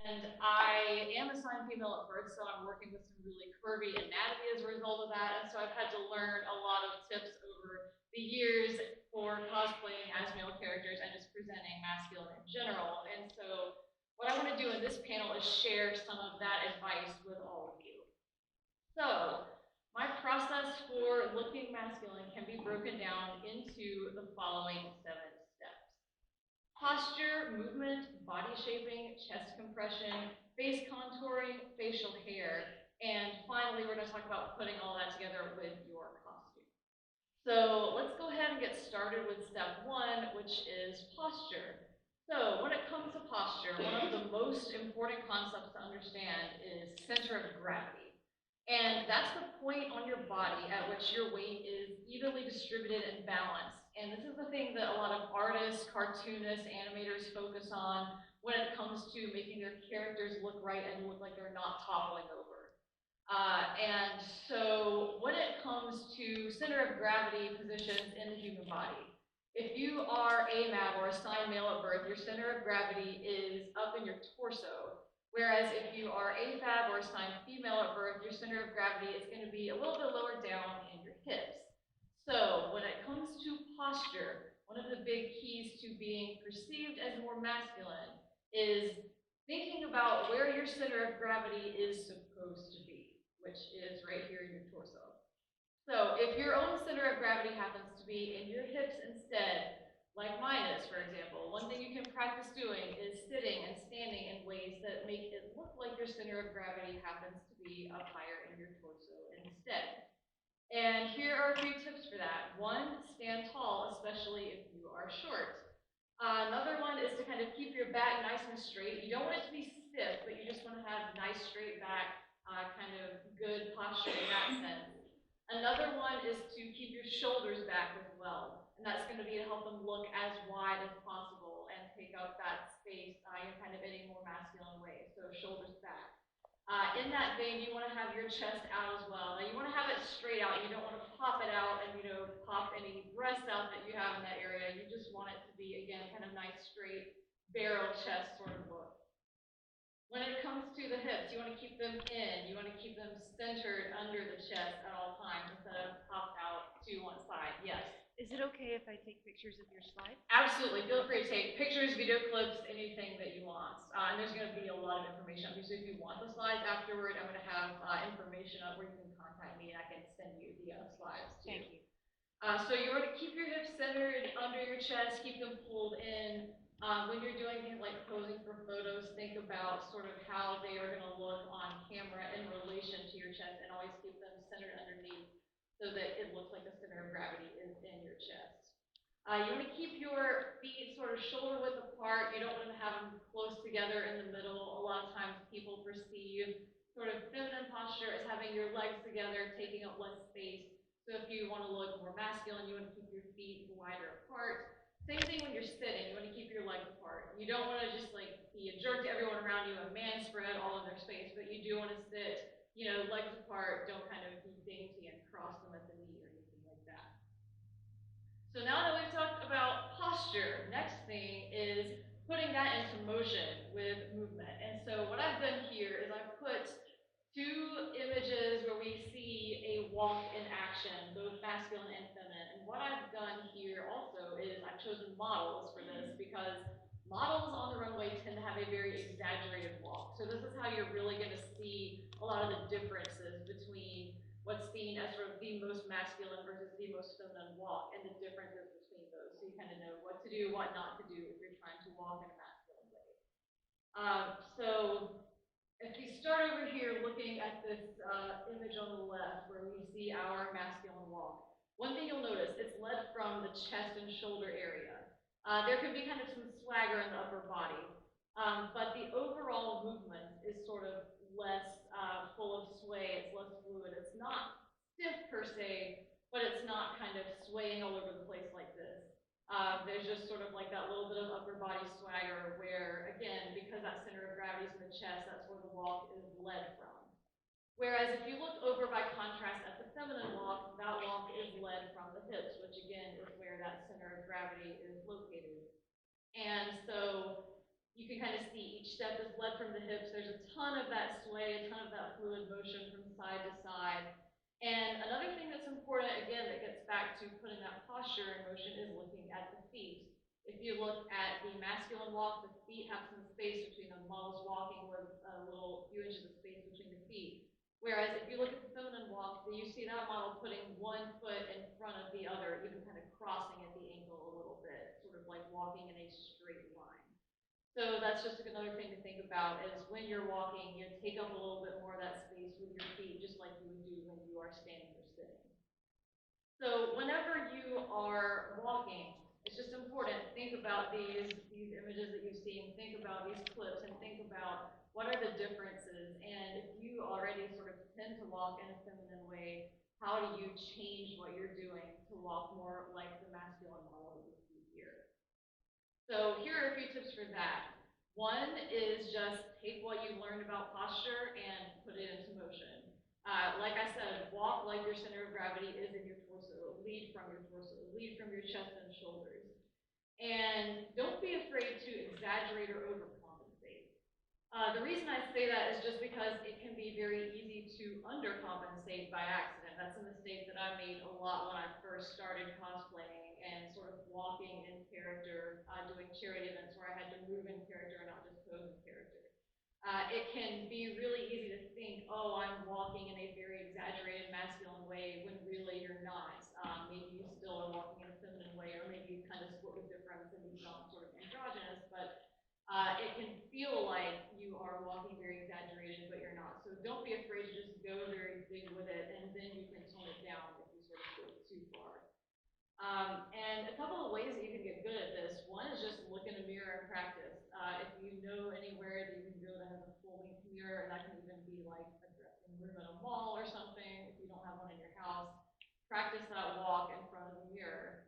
And I am assigned female at birth, so I'm working with some really curvy anatomy as a result of that. And so I've had to learn a lot of tips over the years for cosplaying as male characters and just presenting masculine in general. And so what I want to do in this panel is share some of that advice with all of you. So my process for looking masculine can be broken down into the following 7 steps. Posture, movement, body shaping, chest compression, face contouring, facial hair, and finally we're going to talk about putting all that together with your costume. So let's go ahead and get started with step 1, which is posture. So when it comes to posture, one of the most important concepts to understand is center of gravity. And that's the point on your body at which your weight is evenly distributed and balanced. And this is the thing that a lot of artists, cartoonists, animators focus on when it comes to making their characters look right and look like they're not toppling over. And so when it comes to center of gravity positions in the human body, if you are AMAB or assigned male at birth, your center of gravity is up in your torso. Whereas if you are AFAB or assigned female at birth, your center of gravity is going to be a little bit lower down in your hips. So when it comes to posture, one of the big keys to being perceived as more masculine is thinking about where your center of gravity is supposed to be, which is right here in your torso. So if your own center of gravity happens to be in your hips instead, like mine is, for example, one thing you can practice doing is sitting and standing in ways that make it look like your center of gravity happens to be up higher in your torso instead. And here are a few tips for that. 1, stand tall, especially if you are short. Another one is to kind of keep your back nice and straight. You don't want it to be stiff, but you just want to have nice straight back, kind of good posture in that sense. Another one is to keep your shoulders back as well. And that's going to be to help them look as wide as possible and take up that space in kind of any more masculine way. So shoulders back. In that vein, you want to have your chest out as well. Now you want to have it straight out. You don't want to pop it out and pop any breasts out that you have in that area. You just want it to be, again, kind of nice straight barrel chest sort of look. When it comes to the hips, you want to keep them in. You want to keep them centered under the chest at all times instead of popped out to one side. Yes. Is it okay if I take pictures of your slides? Absolutely. Feel free to take pictures, video clips, anything that you want. And there's going to be a lot of information up here. So if you want the slides afterward, I'm going to have information up where you can contact me and I can send you the slides too. Thank you. So you want to keep your hips centered under your chest, keep them pulled in. When you're doing things like posing for photos, think about sort of how they are going to look on camera in relation to your chest and always keep them centered underneath so that it looks like the center of gravity is in your chest. You want to keep your feet sort of shoulder width apart. You don't want to have them close together in the middle. A lot of times people perceive sort of feminine posture as having your legs together, taking up less space. So if you want to look more masculine, you want to keep your feet wider apart. Same thing when you're sitting, you want to keep your legs apart. You don't want to just like be a jerk to everyone around you and man spread all of their space, but you do want to sit, legs apart, don't kind of be dainty and cross them at the knee or anything like that. So now that we've talked about posture, next thing is putting that into motion with movement. And so what I've done here is I've put 2 images where we see a walk in action, both masculine and feminine. And what I've done here also is I've chosen models for this because models on the runway tend to have a very exaggerated walk. So this is how you're really going to see a lot of the differences between what's seen as sort of the most masculine versus the most feminine walk and the differences between those. So you kind of know what to do, what not to do if you're trying to walk in a masculine way. So if we start over here looking at this image on the left where we see our masculine walk, one thing you'll notice, it's led from the chest and shoulder area. There can be kind of some swagger in the upper body, but the overall movement is sort of less full of sway, it's less fluid. It's not stiff per se, but it's not kind of swaying all over the place like this. There's just sort of like that little bit of upper body swagger where, again, because that center of gravity is in the chest, that's where the walk is led from. Whereas if you look over by contrast at the feminine walk, that walk is led from the hips, which again is where that center of gravity is located. And so You can kind of see each step is led from the hips. There's a ton of that sway, a ton of that fluid motion from side to side. And another thing that's important, again, that gets back to putting that posture in motion is looking at the feet. If you look at the masculine walk, the feet have some space between them. Models walking with a little few inches of space between the feet. Whereas if you look at the feminine walk, you see that model putting one foot in front of the other, even kind of crossing at the ankle a little bit, sort of like walking in a straight line. So that's just another thing to think about is when you're walking, you take up a little bit more of that space with your feet, just like you would do when you are standing or sitting. So whenever you are walking, it's just important to think about these images that you've seen, think about these clips, and think about what are the differences. And if you already sort of tend to walk in a feminine way, how do you change what you're doing to walk more like the masculine model that we see here? So here are a few tips for that. One is just take what you've learned about posture and put it into motion. Like I said, walk like your center of gravity is in your torso. Lead from your torso. Lead from your chest and shoulders. And don't be afraid to exaggerate or overcompensate. The reason I say that is just because it can be very easy to undercompensate by accident. That's a mistake that I made a lot when I first started cosplaying and sort of walking in character, doing charity events where I had to move in character and not just pose in character. It can be really easy to think, oh, I'm walking in a very exaggerated masculine way when really you're not. Maybe you still are walking in a feminine way, or maybe you kind of split the difference and become sort of androgynous, but it can feel like you are walking very exaggerated, but you're not. So don't be afraid to just go very big with it, and then you can tone it down if you sort of go too far. And a couple of ways that you can get good at this. One is just look in a mirror and practice. If you know anywhere that you can go that has a full-length mirror, that can even be like a dressing room at a mall or something. If you don't have one in your house, practice that walk in front of the mirror.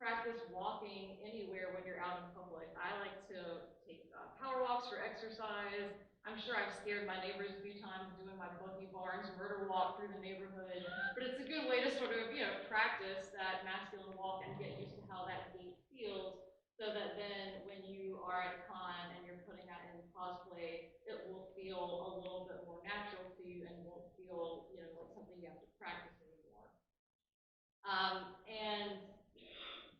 Practice walking anywhere when you're out in public. I like to take power walks for exercise. I'm sure I've scared my neighbors a few times doing my Bucky Barnes murder walk through the neighborhood, but it's a good way to sort of, practice that masculine walk and get used to how that gait feels, so that then when you are at a con and you're putting that in cosplay, it will feel a little bit more natural to you and won't feel, like something you have to practice anymore. And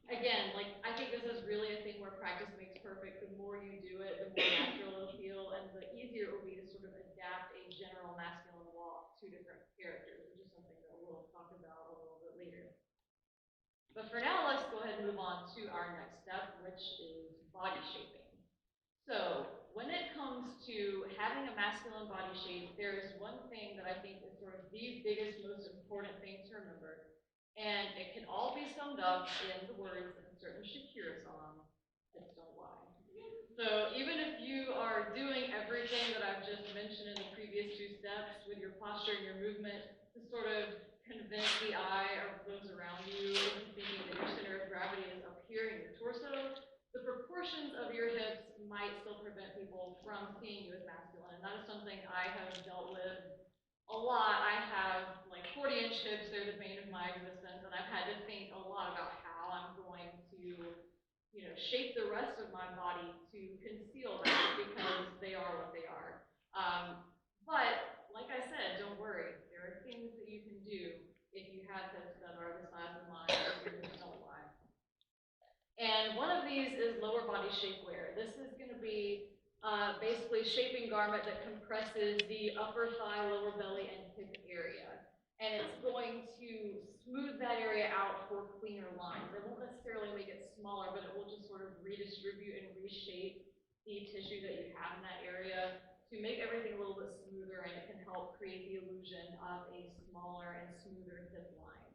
again, like, I think this is really a thing where practice makes perfect. The more you do it, the more natural it'll feel, and the easier it will be to sort of adapt a general masculine walk to different characters, which is something that we'll talk about a little bit later. But for now, let's go ahead and move on to our next step, which is body shaping. So when it comes to having a masculine body shape, there is one thing that I think is sort of the biggest, most important thing to remember. And it can all be summed up in the words of a certain Shakira song, "Hips Don't Lie." So even if you are doing everything that I've just mentioned in the previous two steps with your posture and your movement to sort of convince the eye of those around you into thinking that your center of gravity is up here in your torso, the proportions of your hips might still prevent people from seeing you as masculine. And that is something I have dealt with a lot. I have like 40-inch hips, they're the bane of my existence, and I've had to think a lot about how I'm going to, shape the rest of my body to conceal that because they are what they are. But like I said, don't worry. There are things that you can do if you have hips that are the size of mine, if your hips don't lie. And one of these is lower body shapewear. This is going to be basically shaping garment that compresses the upper thigh, lower belly, and hip area. And it's going to smooth that area out for cleaner lines. It won't necessarily make it smaller, but it will just sort of redistribute and reshape the tissue that you have in that area to make everything a little bit smoother, and it can help create the illusion of a smaller and smoother hip line.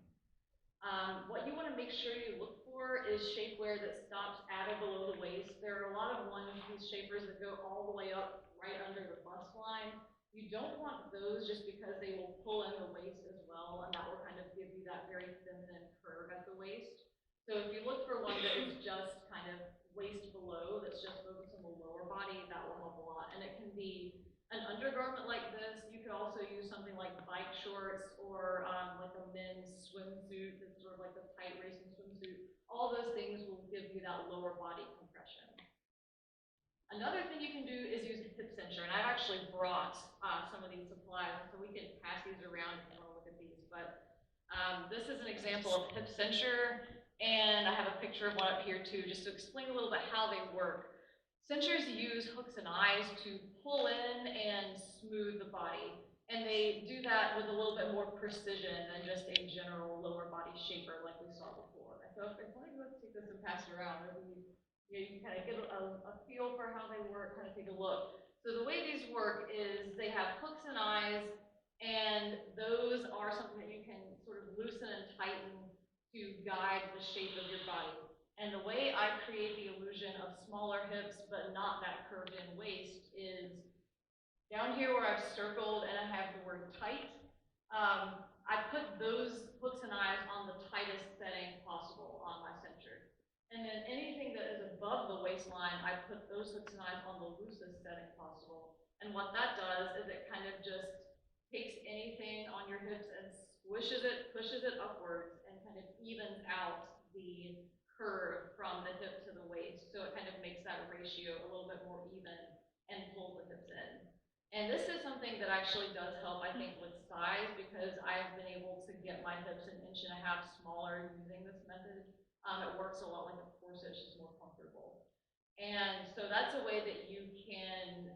What you want to make sure you look for is shapewear that stops at or below the waist. There are a lot of these shapers that go all the way up right under the bust line. You don't want those just because they will pull in the waist as well, and that will kind of give you that very feminine curve at the waist. So if you look for one that is just kind of waist below, that's just focused on the lower body, that will help a lot. And it can be an undergarment like this. You could also use something like bike shorts or like a men's swimsuit that's sort of like a tight racing swimsuit. All those things will give you that lower body compression. Another thing you can do is use a hip cincher, and I've actually brought some of these supplies, so we can pass these around if you want to look at these. But this is an example of a hip cincher, and I have a picture of one up here too, just to explain a little bit how they work. Cinchers use hooks and eyes to pull in and smooth the body, and they do that with a little bit more precision than just a general lower body shaper like we saw before. So if one of you wants to take this and pass it around, maybe you can kind of get a feel for how they work, kind of take a look. So the way these work is they have hooks and eyes, and those are something that you can sort of loosen and tighten to guide the shape of your body. And the way I create the illusion of smaller hips but not that curved in waist is down here where I've circled and I have the word tight. I put those hooks and eyes on the tightest setting possible on my cincher. And then anything that is above the waistline, I put those hooks and eyes on the loosest setting possible. And what that does is it kind of just takes anything on your hips and squishes it, pushes it upwards, and kind of evens out the curve from the hip to the waist. So it kind of makes that ratio a little bit more even and pulls the hips in. And this is something that actually does help, I think, with size, because I've been able to get my hips an inch and a half smaller using this method. It works a lot like a corset, it's just more comfortable. And so that's a way that you can,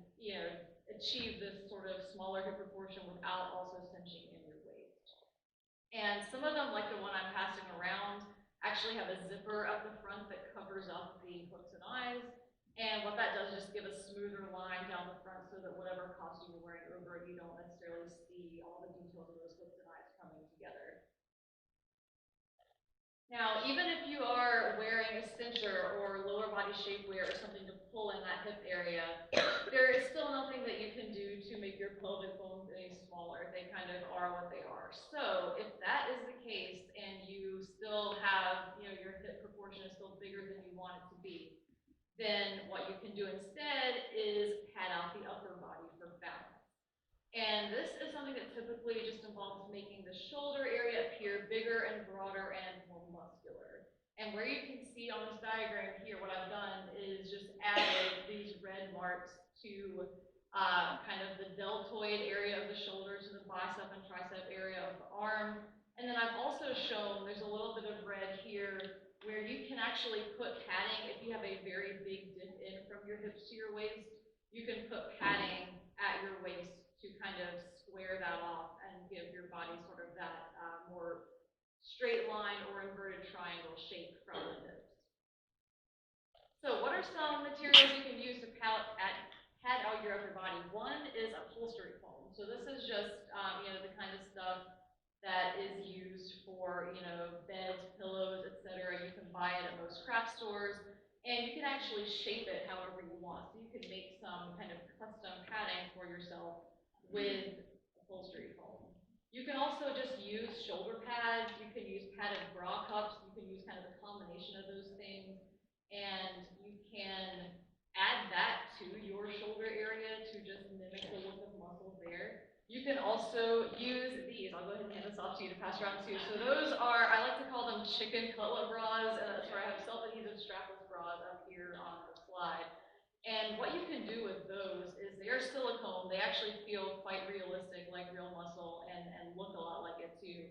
achieve this sort of smaller hip proportion without also cinching in your waist. And some of them, like the one I'm passing around, actually have a zipper at the front that covers up the hooks and eyes. And what that does is just give a smoother line down the front so that whatever costume you're wearing over it, you don't necessarily see all the details of those hooks and eyes coming together. Now, even if you are wearing a cincher or lower body shapewear or something to pull in that hip area, there is still nothing that you can do to make your pelvic bones any smaller. They kind of are what they are. So if that is the case and you still have, your hip proportion is still bigger than you want it to be, then what you can do instead is pad out the upper body for balance. And this is something that typically just involves making the shoulder area appear bigger and broader and more muscular. And where you can see on this diagram here, what I've done is just added these red marks to kind of the deltoid area of the shoulder, to the bicep and tricep area of the arm. And then I've also shown there's a little bit of red here where you can actually put padding. If you have a very big dip in from your hips to your waist, you can put padding at your waist to kind of square that off and give your body sort of that more straight line or inverted triangle shape from the hips. So what are some materials you can use to pad out your upper body? One is upholstery foam. So this is just, the kind of stuff that is used for, beds, pillows, etc. You can buy it at most craft stores, and you can actually shape it however you want. So you can make some kind of custom padding for yourself with upholstery foam. You can also just use shoulder pads, you can use padded bra cups, you can use kind of a combination of those things, and you can add that to your shoulder area to just mimic the look of muscle there. You can also use these. I'll go ahead and hand this off to you to pass around too. So those are, I like to call them chicken cutlet bras, and that's where I have self-adhesive strapless bras up here on the slide. And what you can do with those is they are silicone. They actually feel quite realistic, like real muscle, and look a lot like it too.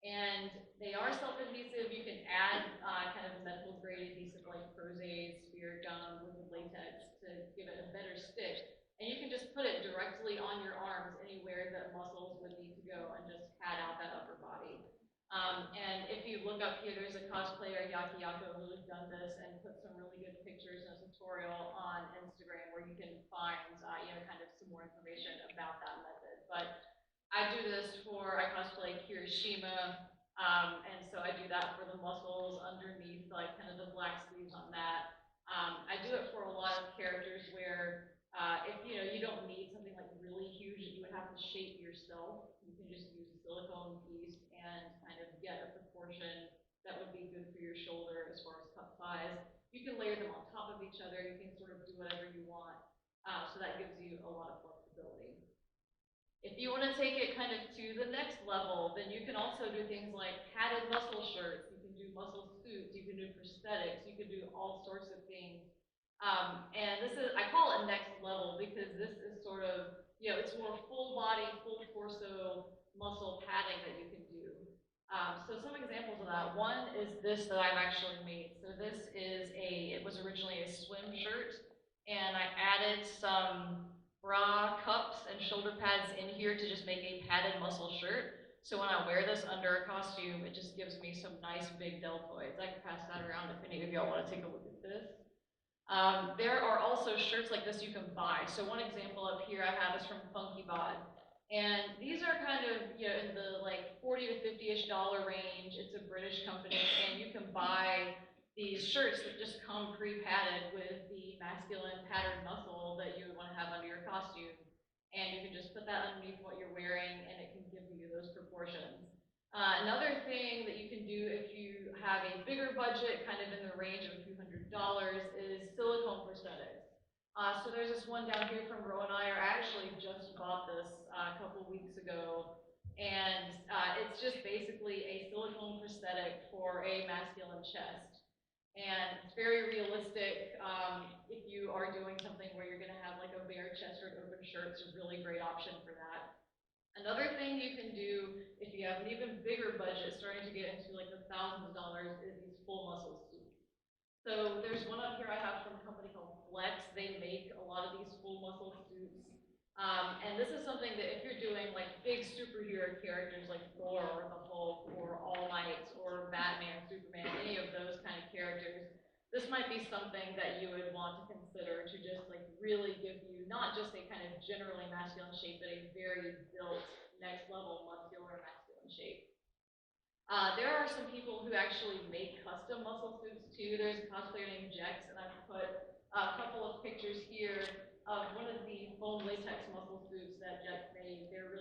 And they are self-adhesive. You can add kind of medical grade adhesive like Prozade, Spirit Gum, liquid latex to give it a better stick. And you can just put it directly on your arms anywhere that muscles would need to go and just pad out that upper body. And if you look up here, there's a cosplayer, Yaki Yako, who's done this and put some really good pictures and a tutorial on Instagram where you can find, kind of some more information about that method. But I do this I cosplay Kirishima, and so I do that for the muscles underneath, like kind of the black sleeves on that. I do it for a lot of characters where if you don't need something like really huge that you would have to shape yourself, you can just use a silicone piece and kind of get a proportion that would be good for your shoulder as far as cup size. You can layer them on top of each other. You can sort of do whatever you want. So that gives you a lot of flexibility. If you want to take it kind of to the next level, then you can also do things like padded muscle shirts. You can do muscle suits. You can do prosthetics. You can do all sorts of things And this is, I call it next level because this is sort of, it's more full body, full torso muscle padding that you can do. So some examples of that. One is this that I've actually made. So it was originally a swim shirt, and I added some bra cups and shoulder pads in here to just make a padded muscle shirt. So when I wear this under a costume, it just gives me some nice big deltoids. I can pass that around if any of y'all want to take a look at this. There are also shirts like this you can buy. So one example up here I have is from Funky Bod. And these are kind of, in the like 40 to 50-ish dollar range. It's a British company, and you can buy these shirts that just come pre-padded with the masculine patterned muscle that you would want to have under your costume. And you can just put that underneath what you're wearing, and it can give you those proportions. Another thing that you can do if you have a bigger budget, kind of in the range of a few $100s, is silicone prosthetics. So there's this one down here from Rowan Iyer. I actually just bought this a couple weeks ago, and it's just basically a silicone prosthetic for a masculine chest. And it's very realistic. If you are doing something where you're going to have like a bare chest or an open shirt, it's a really great option for that. Another thing you can do if you have an even bigger budget, starting to get into like the thousands of dollars, is these full muscle suits. So there's one up here I have from a company called Flex. They make a lot of these full muscle suits. And this is something that if you're doing like big superhero characters like Thor or the Hulk or All Might or Batman, Superman, any of those kind of characters, this might be something that you would want to consider to just like really give you not just a kind of generally masculine shape, but a very built next level muscular masculine shape. There are some people who actually make custom muscle suits too. There's a cosplayer named Jex, and I've put a couple of pictures here of one of the foam latex muscle suits that Jex made. They're